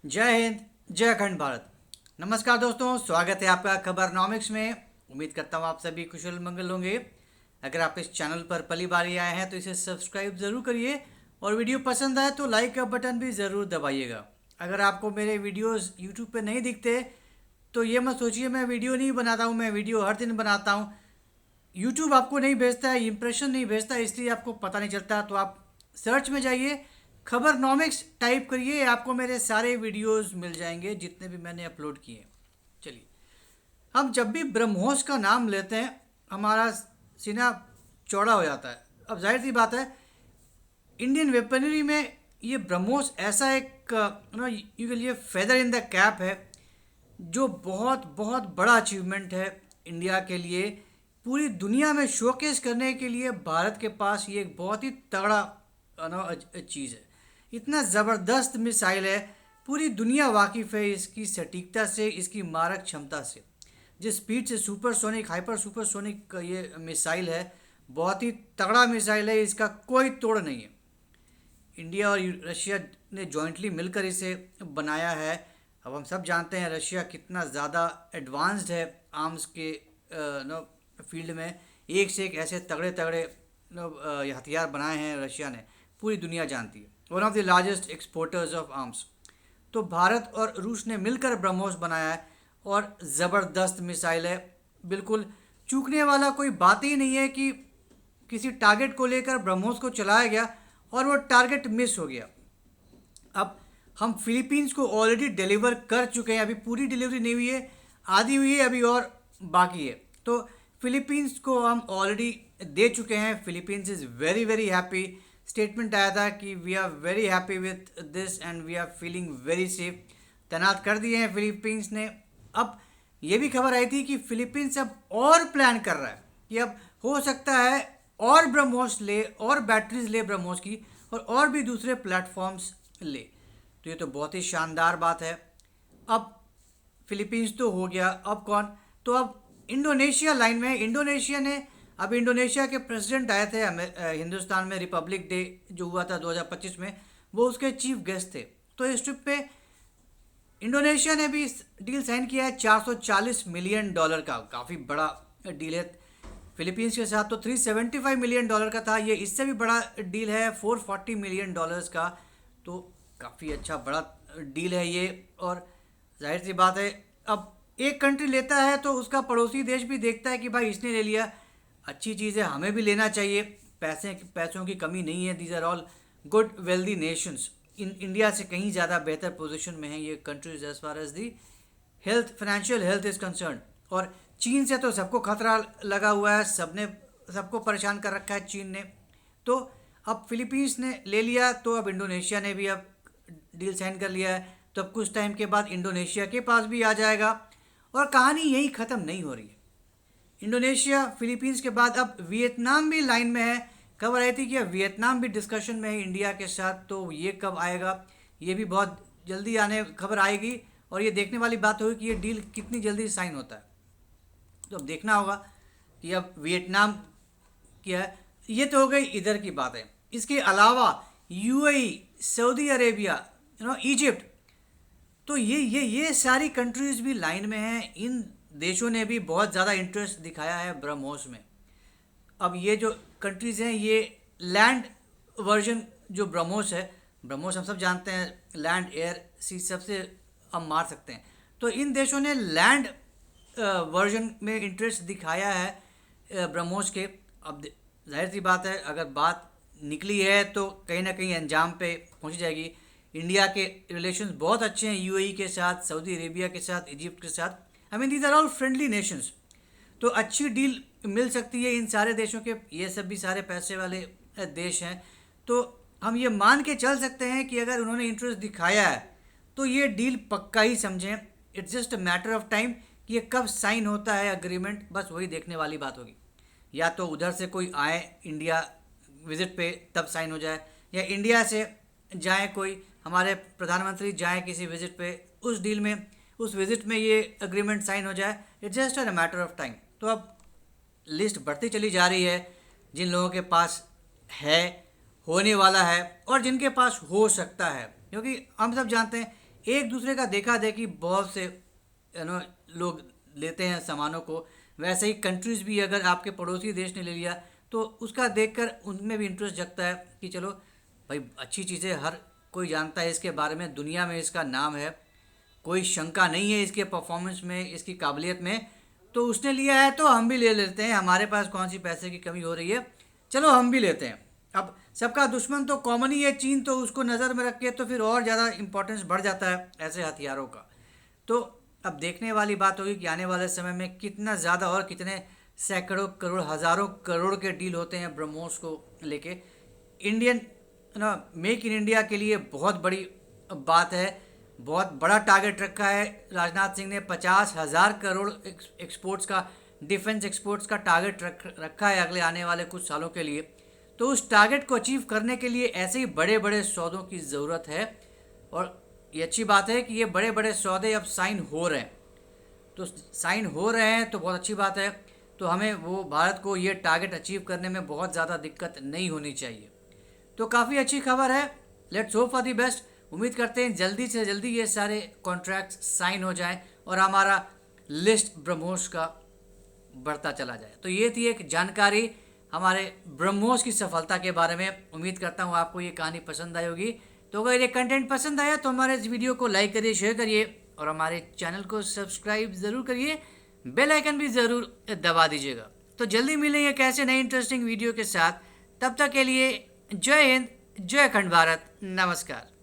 जय हिंद। जय अखंड भारत। नमस्कार दोस्तों, स्वागत है आपका खबरनॉमिक्स में। उम्मीद करता हूँ आप सभी कुशल मंगल होंगे। अगर आप इस चैनल पर पहली बार ही आए हैं तो इसे सब्सक्राइब ज़रूर करिए और वीडियो पसंद आए तो लाइक का बटन भी ज़रूर दबाइएगा। अगर आपको मेरे वीडियोस यूट्यूब पे नहीं दिखते तो ये मत सोचिए मैं वीडियो नहीं बनाता हूँ, मैं वीडियो हर दिन बनाता हूँ। यूट्यूब आपको नहीं भेजता है, इंप्रेशन नहीं भेजता, इसलिए आपको पता नहीं चलता। तो आप सर्च में जाइए, खबरनॉमिक्स टाइप करिए, आपको मेरे सारे वीडियोस मिल जाएंगे जितने भी मैंने अपलोड किए। चलिए, हम जब भी ब्रह्मोस का नाम लेते हैं हमारा सीना चौड़ा हो जाता है। अब जाहिर सी बात है, इंडियन वेपनरी में ये ब्रह्मोस ऐसा एक यू के लिए फेदर इन द कैप है जो बहुत बहुत बड़ा अचीवमेंट है इंडिया के लिए। पूरी दुनिया में शोकेस करने के लिए भारत के पास ये एक बहुत ही तगड़ा चीज़ है। इतना ज़बरदस्त मिसाइल है, पूरी दुनिया वाकिफ़ है इसकी सटीकता से, इसकी मारक क्षमता से। जिस स्पीड से सुपरसोनिक हाइपर सुपरसोनिक ये मिसाइल है, बहुत ही तगड़ा मिसाइल है, इसका कोई तोड़ नहीं है। इंडिया और रशिया ने जॉइंटली मिलकर इसे बनाया है। अब हम सब जानते हैं रशिया कितना ज़्यादा एडवांस्ड है आर्म्स के फील्ड में। एक से एक ऐसे तगड़े तगड़े हथियार बनाए हैं रशिया ने, पूरी दुनिया जानती है। One of the largest exporters of arms. तो भारत और रूस ने मिलकर ब्रह्मोस बनाया है और ज़बरदस्त मिसाइल है। बिल्कुल चूकने वाला कोई बात ही नहीं है कि किसी टारगेट को लेकर ब्रह्मोस को चलाया गया और वो टारगेट मिस हो गया। अब हम फिलीपींस को ऑलरेडी डिलीवर कर चुके हैं, अभी पूरी डिलीवरी नहीं हुई है, आधी हुई है, अभी और बाकी है। तो फिलीपींस को हम ऑलरेडी दे चुके हैं। Philippines is very very happy. Statement आया था कि we are very happy with this and we are feeling very safe. तैनात कर दिए हैं फिलीपींस ने। अब ये भी खबर आई थी कि फिलीपींस अब और प्लान कर रहा है कि अब हो सकता है और ब्रह्मोस ले और बैटरीज ले ब्रह्मोस की और भी दूसरे प्लेटफॉर्म्स ले। तो ये तो बहुत ही शानदार बात है। अब फिलीपींस तो हो गया, अब कौन? तो अब इंडोनेशिया लाइन में है। इंडोनेशिया ने अब इंडोनेशिया के प्रेसिडेंट आए थे हिंदुस्तान में, रिपब्लिक डे जो हुआ था 2025 में, वो उसके चीफ गेस्ट थे। तो इस ट्रिप पे इंडोनेशिया ने भी डील साइन किया है $440 मिलियन का। काफ़ी बड़ा डील है। फिलीपींस के साथ तो $375 मिलियन का था, ये इससे भी बड़ा डील है $440 मिलियन का। तो काफ़ी अच्छा बड़ा डील है ये। और जाहिर सी बात है, अब एक कंट्री लेता है तो उसका पड़ोसी देश भी देखता है कि भाई इसने ले लिया, अच्छी चीज़ है, हमें भी लेना चाहिए। पैसों की कमी नहीं है। These are all good wealthy nations. India से कहीं ज़्यादा बेहतर पोजीशन में है ये countries as far as the health, financial health is concern. और चीन से तो सबको खतरा लगा हुआ है, सबको परेशान कर रखा है चीन ने। तो अब फिलीपींस ने ले लिया, तो अब इंडोनेशिया ने भी अब डील साइन कर लिया है। तो अब कुछ टाइम के बाद इंडोनेशिया के पास भी आ जाएगा और कहानी यही ख़त्म नहीं हो रही है। इंडोनेशिया फिलीपींस के बाद अब वियतनाम भी लाइन में है। खबर आई थी कि अब वियतनाम भी डिस्कशन में है इंडिया के साथ। तो ये कब आएगा? ये भी बहुत जल्दी आने खबर आएगी और ये देखने वाली बात होगी कि ये डील कितनी जल्दी साइन होता है। तो अब देखना होगा कि अब वियतनाम क्या है। ये तो हो गई इधर की बात है। इसके अलावा यूएई, सऊदी अरेबिया, इजिप्ट, तो ये सारी कंट्रीज़ भी लाइन में हैं। इन देशों ने भी बहुत ज़्यादा इंटरेस्ट दिखाया है ब्रह्मोस में। अब ये जो कंट्रीज़ हैं, ये लैंड वर्जन जो ब्रह्मोस है, ब्रह्मोस हम सब जानते हैं लैंड एयर सी सबसे हम मार सकते हैं। तो इन देशों ने लैंड वर्जन में इंटरेस्ट दिखाया है ब्रह्मोस के। अब जाहिर सी बात है, अगर बात निकली है तो कहीं ना कहीं अंजाम पे पहुंच जाएगी। इंडिया के रिलेशंस बहुत अच्छे हैं यूएई के साथ, सऊदी अरेबिया के साथ, इजिप्ट के साथ। I mean these are all friendly nations. तो अच्छी डील मिल सकती है इन सारे देशों के। ये सब भी सारे पैसे वाले देश हैं। तो हम ये मान के चल सकते हैं कि अगर उन्होंने इंटरेस्ट दिखाया है तो ये डील पक्का ही समझें। It's just a matter of time कि ये कब साइन होता है अग्रीमेंट, बस वही देखने वाली बात होगी। या तो उधर से कोई आए इंडिया विज़िट पे तब साइन हो जाए, या इंडिया से जाए कोई, हमारे प्रधानमंत्री जाए किसी विज़िट पे, उस डील में, उस विज़िट में ये अग्रीमेंट साइन हो जाए। It's just a matter of time. तो अब लिस्ट बढ़ती चली जा रही है जिन लोगों के पास है, होने वाला है और जिनके पास हो सकता है। क्योंकि हम सब जानते हैं एक दूसरे का देखा देखी बहुत से लोग लेते हैं सामानों को, वैसे ही कंट्रीज़ भी अगर आपके पड़ोसी देश ने ले लिया तो उसका देखकर उनमें भी इंटरेस्ट जगता है कि चलो भाई अच्छी चीज़ें हर कोई जानता है इसके बारे में, दुनिया में इसका नाम है, कोई शंका नहीं है इसके परफॉर्मेंस में, इसकी काबिलियत में, तो उसने लिया है तो हम भी ले लेते हैं, हमारे पास कौन सी पैसे की कमी हो रही है, चलो हम भी लेते हैं। अब सबका दुश्मन तो कॉमन ही है चीन, तो उसको नज़र में रख के तो फिर और ज़्यादा इंपॉर्टेंस बढ़ जाता है ऐसे हथियारों का। तो अब देखने वाली बात होगी कि आने वाले समय में कितना ज़्यादा और कितने सैकड़ों करोड़ हज़ारों करोड़ के डील होते हैं ब्रह्मोस को लेके। इंडियन मेक इन इंडिया के लिए बहुत बड़ी बात है, बहुत बड़ा टारगेट रखा है राजनाथ सिंह ने। 50,000 करोड़ एक्सपोर्ट्स का, डिफेंस एक्सपोर्ट्स का टारगेट रखा है अगले आने वाले कुछ सालों के लिए। तो उस टारगेट को अचीव करने के लिए ऐसे ही बड़े बड़े सौदों की ज़रूरत है, और ये अच्छी बात है कि ये बड़े बड़े सौदे अब साइन हो रहे हैं। तो साइन हो रहे हैं तो बहुत अच्छी बात है, तो हमें वो भारत को ये टारगेट अचीव करने में बहुत ज़्यादा दिक्कत नहीं होनी चाहिए। तो काफ़ी अच्छी खबर है, let's hope for the best. उम्मीद करते हैं जल्दी से जल्दी ये सारे कॉन्ट्रैक्ट्स साइन हो जाएं और हमारा लिस्ट ब्रह्मोस का बढ़ता चला जाए। तो ये थी एक जानकारी हमारे ब्रह्मोस की सफलता के बारे में। उम्मीद करता हूँ आपको ये कहानी पसंद आई होगी। तो अगर ये कंटेंट पसंद आया तो हमारे इस वीडियो को लाइक करिए, शेयर करिए और हमारे चैनल को सब्सक्राइब ज़रूर करिए, बेल आइकन भी ज़रूर दबा दीजिएगा। तो जल्दी मिलेंगे एक ऐसे नए इंटरेस्टिंग वीडियो के साथ, तब तक के लिए जय हिंद, जय अखंड भारत, नमस्कार।